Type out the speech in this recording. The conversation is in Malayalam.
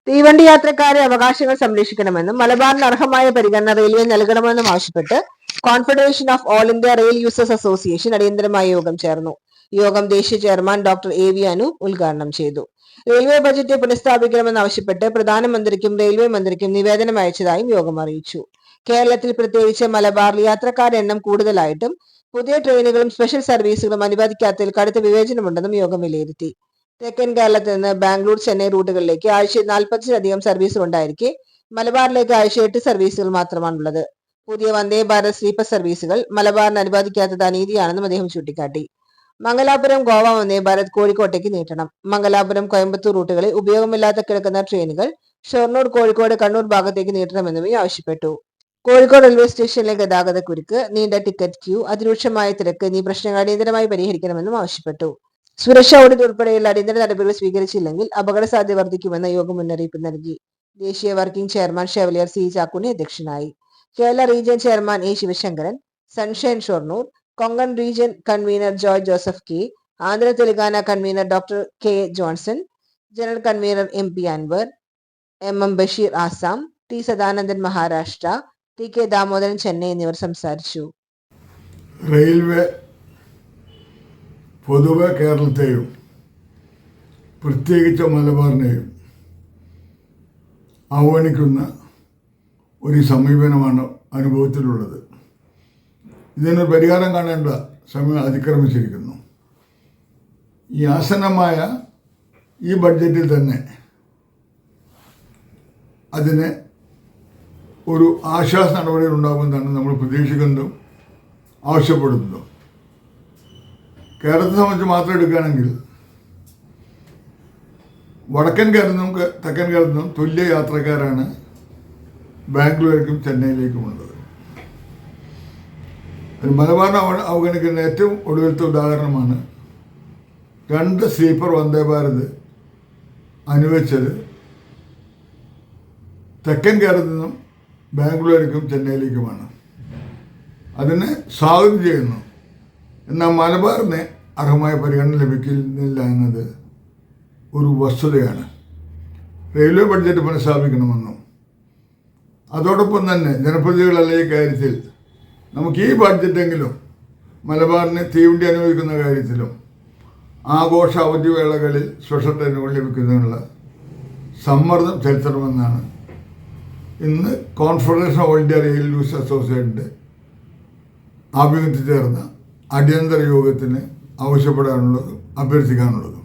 തീവണ്ടി യാത്രക്കാരെ അവകാശങ്ങൾ സംരക്ഷിക്കണമെന്നും മലബാറിന് അർഹമായ പരിഗണന റെയിൽവേ നൽകണമെന്നും ആവശ്യപ്പെട്ട് confederation of all India rail users association അടിയന്തരമായ യോഗം ചേർന്നു. യോഗം ദേശീയ ചെയർമാൻ ഡോക്ടർ എ.വി. അനൂപ് ഉദ്ഘാടനം ചെയ്തു. റെയിൽവേ ബജറ്റ് പുനഃസ്ഥാപിക്കണമെന്നാവശ്യപ്പെട്ട് പ്രധാനമന്ത്രിക്കും റെയിൽവേ മന്ത്രിക്കും നിവേദനം അയച്ചതായും യോഗം അറിയിച്ചു. കേരളത്തിൽ പ്രത്യേകിച്ച് മലബാറിൽ യാത്രക്കാരുടെ എണ്ണം കൂടുതലായിട്ടും പുതിയ ട്രെയിനുകളും സ്പെഷ്യൽ സർവീസുകളും അനുവദിക്കാത്തതിൽ കടുത്ത വിവേചനമുണ്ടെന്നും യോഗം വിലയിരുത്തി. തെക്കൻ കേരളത്തിൽ നിന്ന് ബാംഗ്ലൂർ, ചെന്നൈ റൂട്ടുകളിലേക്ക് ആഴ്ചയിൽ 40-ലധികം സർവീസുകൾ ഉണ്ടായിരിക്കെ മലബാറിലേക്ക് ആഴ്ച 8 സർവീസുകൾ മാത്രമാണുള്ളത്. പുതിയ വന്ദേ ഭാരത് സ്ലീപ്പർ സർവീസുകൾ മലബാറിന് അനുവദിക്കാത്തത് അനീതിയാണെന്നും അദ്ദേഹം ചൂണ്ടിക്കാട്ടി. മംഗലാപുരം ഗോവ വന്ദേ ഭാരത് കോഴിക്കോട്ടേക്ക് നീട്ടണം. മംഗലാപുരം കോയമ്പത്തൂർ റൂട്ടുകളിൽ ഉപയോഗമില്ലാതെ കിടക്കുന്ന ട്രെയിനുകൾ ഷൊർണൂർ, കോഴിക്കോട്, കണ്ണൂർ ഭാഗത്തേക്ക് നീട്ടണമെന്നും ആവശ്യപ്പെട്ടു. കോഴിക്കോട് റെയിൽവേ സ്റ്റേഷനിലെ ഗതാഗത കുരുക്ക്, നീണ്ട ടിക്കറ്റ് ക്യൂ, അതിരൂക്ഷമായ തിരക്ക് എന്നീ പ്രശ്നങ്ങൾ അടിയന്തരമായി പരിഹരിക്കണമെന്നും ആവശ്യപ്പെട്ടു. സുരക്ഷാ ഓഡിറ്റ് ഉൾപ്പെടെയുള്ള അടിയന്തര നടപടികൾ സ്വീകരിച്ചില്ലെങ്കിൽ അപകട സാധ്യത വർദ്ധിക്കുമെന്ന് യോഗം മുന്നറിയിപ്പ് നൽകി. ദേശീയ working chairman chevalier C Chakkunni അധ്യക്ഷനായി. Kerala region chairman A Sivasankaran, sunshine Shoranur, Konkan region convener Joy Joseph K, Andhra Telangana convener doctor K Johnson, general convener M P Anvar, M Basheer Assam, T Sadanandan Maharashtra, T K Damodaran Chennai എന്നിവർ സംസാരിച്ചു. റെയിൽവേ പൊതുവെ കേരളത്തെയും പ്രത്യേകിച്ച് മലബാറിനെയും അവഗണിക്കുന്ന ഒരു സമീപനമാണ് അനുഭവത്തിലുള്ളത്. ഇതിനൊരു പരിഹാരം കാണേണ്ട സമയം അതിക്രമിച്ചിരിക്കുന്നു. ഈ ആസന്നമായ ഈ ബഡ്ജറ്റിൽ തന്നെ അതിന് ഒരു ആശ്വാസ നടപടികൾ ഉണ്ടാകുമെന്നാണ് നമ്മൾ പ്രതീക്ഷിക്കുന്നതും ആവശ്യപ്പെടുന്നതും. കേരളത്തെ സംബന്ധിച്ച് മാത്രം എടുക്കുകയാണെങ്കിൽ വടക്കൻ കേരളത്തിനും തെക്കൻ കേരളത്തിനും തുല്യ യാത്രക്കാരാണ് ബാംഗ്ലൂരിലേക്കും ചെന്നൈയിലേക്കും ഉള്ളത്. മലബാറിനെ അവഗണിക്കുന്ന ഏറ്റവും ഒടുവിലത്തെ ഉദാഹരണമാണ് 2 സ്ലീപ്പർ വന്ദേ ഭാരത് അനുവദിച്ചത് തെക്കൻ കേരളത്തിൽ നിന്നും ബാംഗ്ലൂരിലേക്കും ചെന്നൈയിലേക്കുമാണ്. അതിനെ സ്വാഗതം ചെയ്യുന്നു. എന്നാൽ മലബാറിന് അർഹമായ പരിഗണന ലഭിക്കുന്നില്ല എന്നത് ഒരു വസ്തുതയാണ്. റെയിൽവേ ബഡ്ജറ്റ് പുനഃസ്ഥാപിക്കണമെന്നും അതോടൊപ്പം തന്നെ ജനപ്രതിനിധികളല്ല ഈ കാര്യത്തിൽ നമുക്ക് ഈ ബഡ്ജറ്റെങ്കിലും മലബാറിന് തീവണ്ടി അനുവദിക്കുന്ന കാര്യത്തിലും ആഘോഷ അവധി വേളകളിൽ സ്പെഷ്യൽ ട്രെയിനുകൾ ലഭിക്കുന്നതിനുള്ള സമ്മർദ്ദം ചെലുത്തണമെന്നാണ് ഇന്ന് confederation of India rail users അസോസിയേഷൻ്റെ ആഭിമുഖ്യത്തിൽ ചേർന്ന അടിയന്തര യോഗത്തിന് ആവശ്യപ്പെടാനുള്ളതും അഭ്യർത്ഥിക്കാനുള്ളതും.